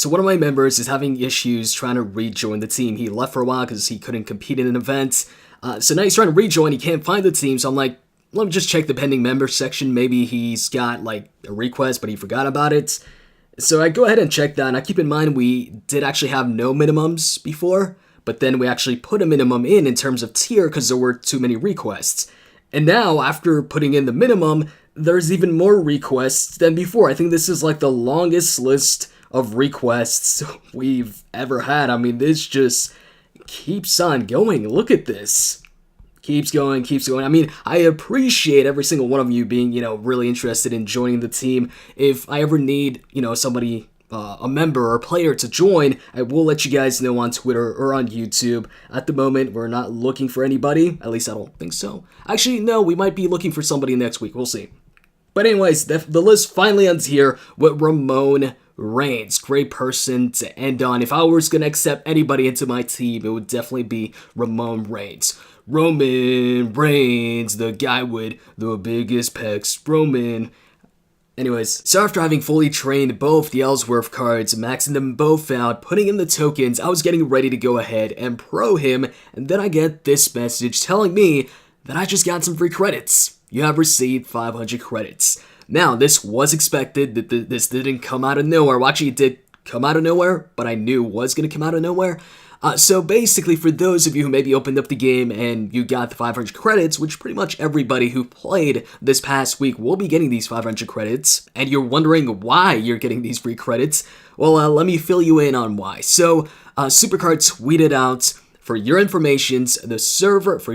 So one of my members is having issues trying to rejoin the team. He left for a while because he couldn't compete in an event. So now he's trying to rejoin, he can't find the team, so I'm like, let me just check the pending members section. Maybe he's got like a request, but he forgot about it. So I go ahead and check that. Now keep in mind, we did actually have no minimums before, but then we actually put a minimum in terms of tier because there were too many requests. And now, after putting in the minimum, there's even more requests than before. I think this is like the longest list of requests we've ever had. I mean, this just keeps on going. Look at this. Keeps going, keeps going. I mean, I appreciate every single one of you being, really interested in joining the team. If I ever need, somebody, a member or player to join, I will let you guys know on Twitter or on YouTube. At the moment, we're not looking for anybody. At least I don't think so. Actually, no, we might be looking for somebody next week. We'll see. But anyways, the list finally ends here with Roman Reigns. Great person to end on. If I was going to accept anybody into my team, it would definitely be Roman Reigns. Roman Reigns, the guy with the biggest pecs. Roman. Anyways, so after having fully trained both the Ellsworth cards, maxing them both out, putting in the tokens, I was getting ready to go ahead and pro him, and then I get this message telling me that I just got some free credits. You have received 500 credits. Now, this was expected, that this didn't come out of nowhere. Well, actually, it did come out of nowhere, but I knew it was going to come out of nowhere. So basically, for those of you who maybe opened up the game and you got the 500 credits, which pretty much everybody who played this past week will be getting these 500 credits, and you're wondering why you're getting these free credits, well, let me fill you in on why. So, Supercard tweeted out, for your information, the servers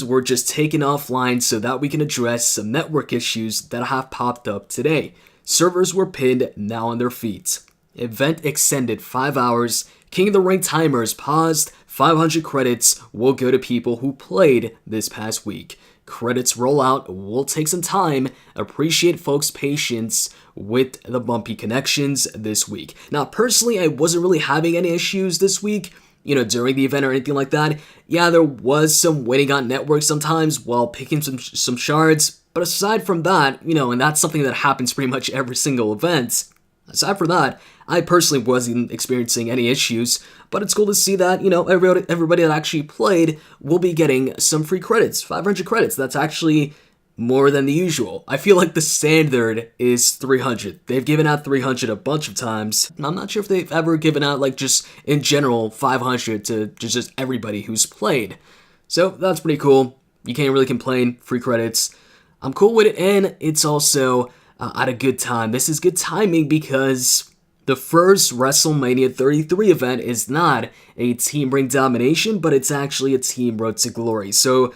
were just taken offline so that we can address some network issues that have popped up today. Servers were pinned, now on their feet. Event extended 5 hours. King of the Ring timers paused. 500 credits will go to people who played this past week. Credits rollout will take some time. Appreciate folks' patience with the bumpy connections this week. Now, personally, I wasn't really having any issues this week, during the event or anything like that. Yeah, there was some waiting on network sometimes while picking some shards. But aside from that, and that's something that happens pretty much every single event. Aside from that, I personally wasn't experiencing any issues, but it's cool to see that, everybody that actually played will be getting some free credits, 500 credits. That's actually more than the usual. I feel like the standard is 300. They've given out 300 a bunch of times. I'm not sure if they've ever given out, just in general, 500 to just everybody who's played. So that's pretty cool. You can't really complain. Free credits. I'm cool with it, and it's also at a good time. This is good timing because the first WrestleMania 33 event is not a Team Ring Domination, but it's actually a Team Road to Glory. So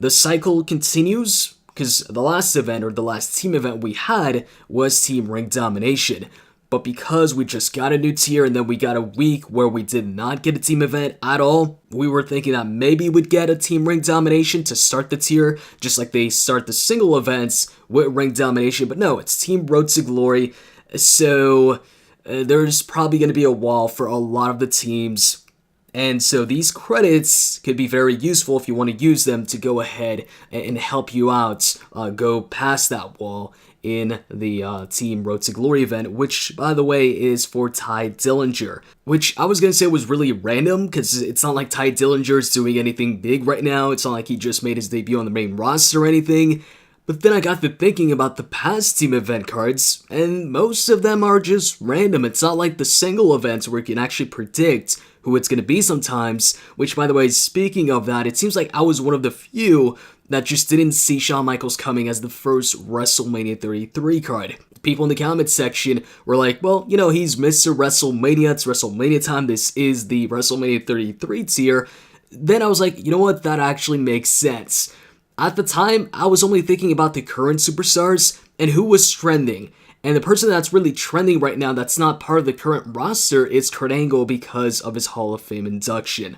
the cycle continues because the last event, or the last team event we had, was Team Ring Domination. But because we just got a new tier and then we got a week where we did not get a team event at all, we were thinking that maybe we'd get a Team Ring Domination to start the tier, just like they start the single events with Ring Domination. But no, it's Team Road to Glory. So there's probably going to be a wall for a lot of the teams. And so these credits could be very useful if you want to use them to go ahead and help you out, go past that wall in the Team Road to Glory event, which, by the way, is for Ty Dillinger, which I was going to say was really random, because it's not like Ty Dillinger is doing anything big right now. It's not like he just made his debut on the main roster or anything. But then I got to thinking about the past team event cards, and most of them are just random. It's not like the single events where you can actually predict who it's going to be sometimes, which, by the way, speaking of that, it seems like I was one of the few that just didn't see Shawn Michaels coming as the first WrestleMania 33 card. People in the comments section were like, well, he's Mr. WrestleMania, it's WrestleMania time, this is the WrestleMania 33 tier. Then I was like, you know what, that actually makes sense. At the time, I was only thinking about the current superstars and who was trending. And the person that's really trending right now that's not part of the current roster is Kurt Angle because of his Hall of Fame induction.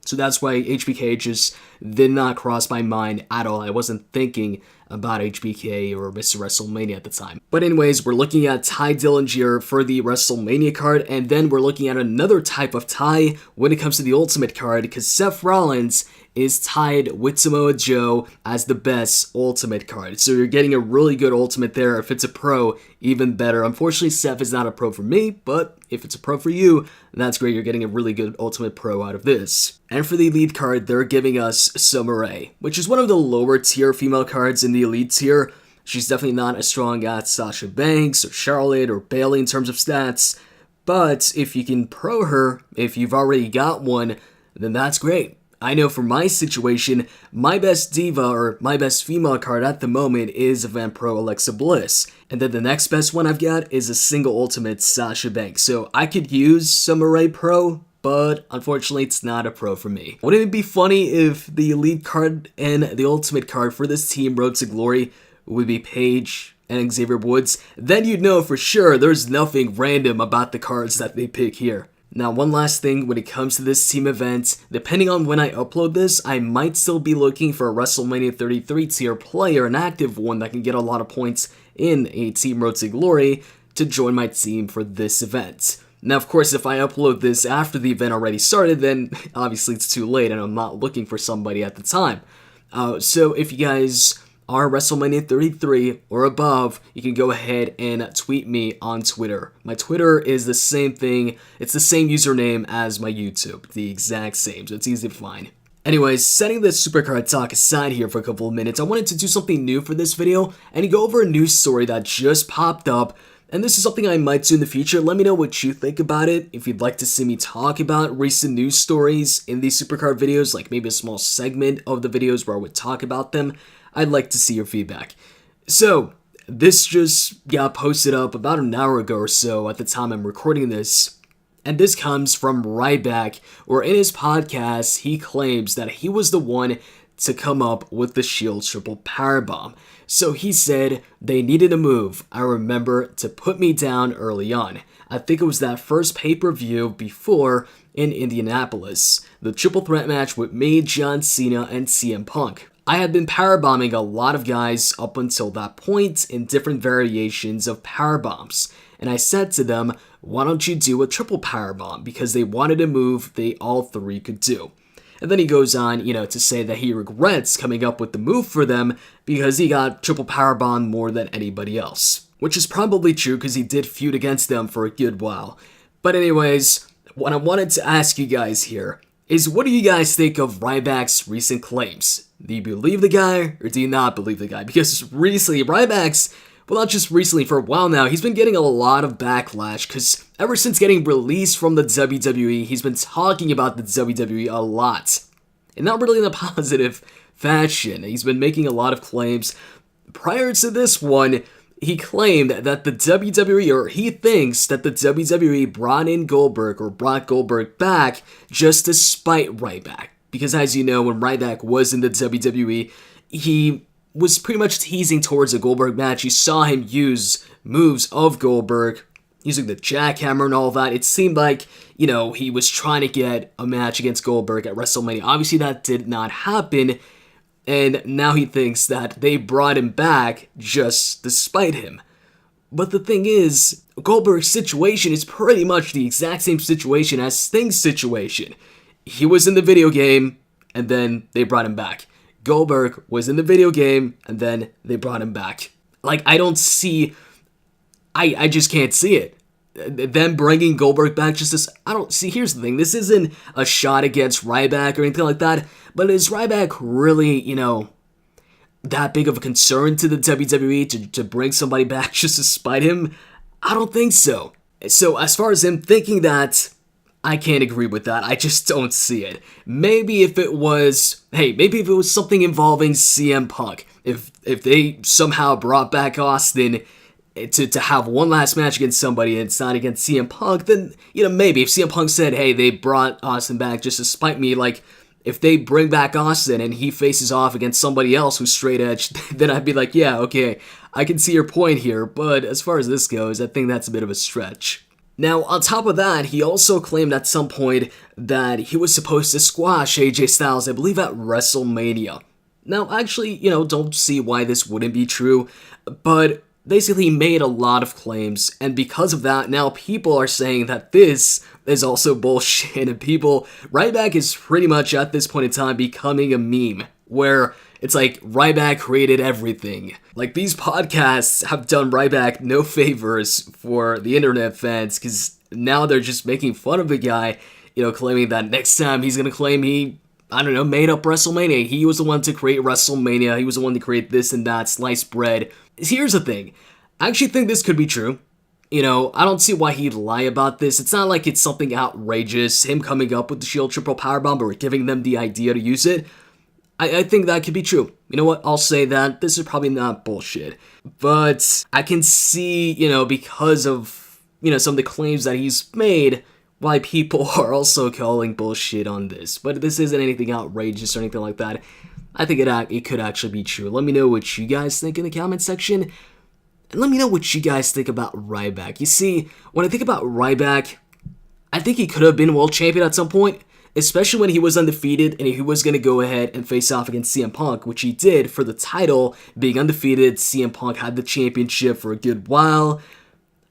So that's why HBK just did not cross my mind at all. I wasn't thinking about HBK or Mr. WrestleMania at the time. But anyways, we're looking at Ty Dillinger for the WrestleMania card, and then we're looking at another type of Ty when it comes to the Ultimate card, because Seth Rollins is tied with Samoa Joe as the best Ultimate card. So you're getting a really good Ultimate there. If it's a pro, even better. Unfortunately, Seth is not a pro for me, but if it's a pro for you, that's great. You're getting a really good Ultimate Pro out of this. And for the Elite card, they're giving us Summer Rae, which is one of the lower tier female cards in the Elite tier. She's definitely not as strong as Sasha Banks or Charlotte or Bayley in terms of stats, but if you can pro her, if you've already got one, then that's great. I know for my situation, my best diva or my best female card at the moment is Event Pro Alexa Bliss, and then the next best one I've got is a single Ultimate Sasha Banks, so I could use Summer Rae Pro, but unfortunately it's not a pro for me. Wouldn't it be funny if the Elite card and the Ultimate card for this team Road to Glory would be Paige and Xavier Woods? Then you'd know for sure there's nothing random about the cards that they pick here. Now, one last thing when it comes to this team event, depending on when I upload this, I might still be looking for a WrestleMania 33 tier player, an active one that can get a lot of points in a Team Road to Glory to join my team for this event. Now, of course, if I upload this after the event already started, then obviously it's too late and I'm not looking for somebody at the time. So if you guys are WrestleMania 33 or above, you can go ahead and tweet me on Twitter. My Twitter is the same thing. It's the same username as my YouTube. The exact same, so it's easy to find. Anyways, setting this Supercard talk aside here for a couple of minutes, I wanted to do something new for this video and go over a news story that just popped up. And this is something I might do in the future. Let me know what you think about it. If you'd like to see me talk about recent news stories in these Supercard videos, like maybe a small segment of the videos where I would talk about them, I'd like to see your feedback. So, this just got posted up about an hour ago or so at the time I'm recording this. And this comes from Ryback, where in his podcast, he claims that he was the one to come up with the Shield triple powerbomb. So he said, they needed a move, I remember, to put me down early on. I think it was that first pay-per-view before in Indianapolis. The triple threat match with me, John Cena, and CM Punk. I had been powerbombing a lot of guys up until that point in different variations of powerbombs. And I said to them, why don't you do a triple powerbomb? Because they wanted a move they all three could do. And then he goes on, to say that he regrets coming up with the move for them because he got triple powerbomb more than anybody else. Which is probably true because he did feud against them for a good while. But anyways, what I wanted to ask you guys here is, what do you guys think of Ryback's recent claims? Do you believe the guy or do you not believe the guy? Because recently, Ryback's, well, not just recently, for a while now, he's been getting a lot of backlash because ever since getting released from the WWE, he's been talking about the WWE a lot. And not really in a positive fashion. He's been making a lot of claims. Prior to this one, he claimed that the WWE, or he thinks that the WWE brought in Goldberg or brought Goldberg back just to spite Ryback. Because as you know, when Ryback was in the WWE, he was pretty much teasing towards a Goldberg match. You saw him use moves of Goldberg, using the jackhammer and all that. It seemed like, he was trying to get a match against Goldberg at WrestleMania. Obviously, that did not happen. And now he thinks that they brought him back just to spite him. But the thing is, Goldberg's situation is pretty much the exact same situation as Sting's situation. He was in the video game, and then they brought him back. Goldberg was in the video game, and then they brought him back. I don't see... I just can't see it. Them bringing Goldberg back just as... I don't see... Here's the thing. This isn't a shot against Ryback or anything like that. But is Ryback really, that big of a concern to the WWE to bring somebody back just to spite him? I don't think so. So as far as him thinking that, I can't agree with that. I just don't see it. Maybe if it was... maybe if it was something involving CM Punk. If they somehow brought back Austin to have one last match against somebody and it's not against CM Punk, then, maybe if CM Punk said, hey, they brought Austin back just to spite me, if they bring back Austin and he faces off against somebody else who's straight edge, then I'd be like, yeah, okay, I can see your point here, but as far as this goes, I think that's a bit of a stretch. Now, on top of that, he also claimed at some point that he was supposed to squash AJ Styles, I believe at WrestleMania. Now, actually, don't see why this wouldn't be true, but basically made a lot of claims, and because of that, now people are saying that this is also bullshit, and Ryback is pretty much at this point in time becoming a meme, where it's like Ryback created everything. Like, these podcasts have done Ryback no favors for the internet fans, because now they're just making fun of the guy, claiming that next time he's gonna claim he, made up WrestleMania. He was the one to create WrestleMania. He was the one to create this and that, sliced bread. Here's the thing. I actually think this could be true. I don't see why he'd lie about this. It's not like it's something outrageous, him coming up with the Shield Triple Powerbomb or giving them the idea to use it. I think that could be true. You know what? I'll say that. This is probably not bullshit. But I can see, because of, some of the claims that he's made, why people are also calling bullshit on this. But this isn't anything outrageous or anything like that. I think it could actually be true. Let me know what you guys think in the comment section. And let me know what you guys think about Ryback. You see, when I think about Ryback, I think he could have been world champion at some point. Especially when he was undefeated and he was going to go ahead and face off against CM Punk, which he did for the title. Being undefeated, CM Punk had the championship for a good while.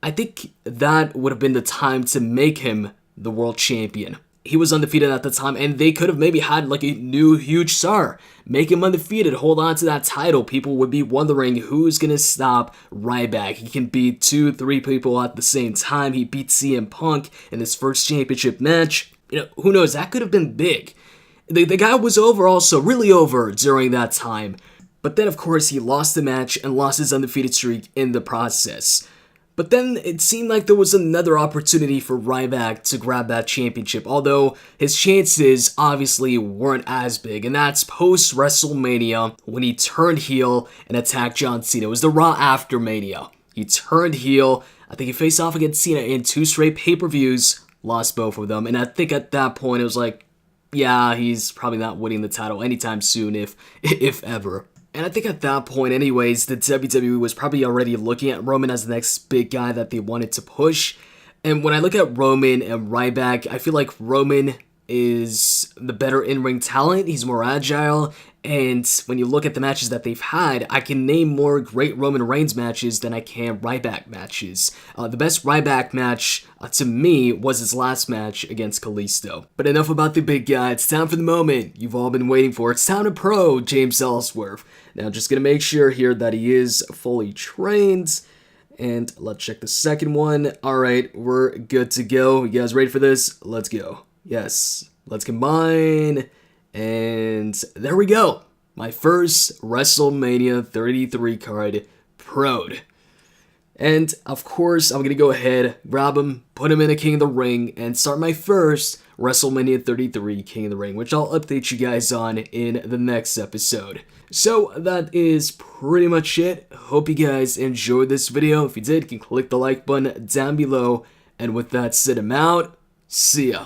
I think that would have been the time to make him the world champion. He was undefeated at the time, and they could have maybe had like a new huge star. Make him undefeated, hold on to that title. People would be wondering who's going to stop Ryback. He can beat 2-3 people at the same time. He beat CM Punk in his first championship match. Who knows, that could have been big. The guy was also really over during that time. But then, of course, he lost the match and lost his undefeated streak in the process. But then it seemed like there was another opportunity for Ryback to grab that championship, although his chances obviously weren't as big, and that's post-WrestleMania when he turned heel and attacked John Cena. It was the Raw after Mania. He turned heel. I think he faced off against Cena in 2 straight pay-per-views. Lost both of them, and I think at that point it was like, yeah, he's probably not winning the title anytime soon, if ever. And I think at that point anyways, the WWE was probably already looking at Roman as the next big guy that they wanted to push. And when I look at Roman and Ryback, I feel like Roman is the better in-ring talent. He's more agile, and when you look at the matches that they've had, I can name more great Roman Reigns matches than I can Ryback matches. The best Ryback match, to me, was his last match against Kalisto. But enough about the big guy. It's time for the moment you've all been waiting for. It's time to pro James Ellsworth. Now, just gonna make sure here that he is fully trained. And let's check the second one. Alright, we're good to go. You guys ready for this? Let's go. Yes, let's combine, and there we go. My first WrestleMania 33 card pro'd. And of course, I'm gonna go ahead, grab him, put him in a King of the Ring, and start my first WrestleMania 33 King of the Ring, which I'll update you guys on in the next episode. So that is pretty much it. Hope you guys enjoyed this video. If you did, you can click the like button down below. And with that said, I'm out. See ya.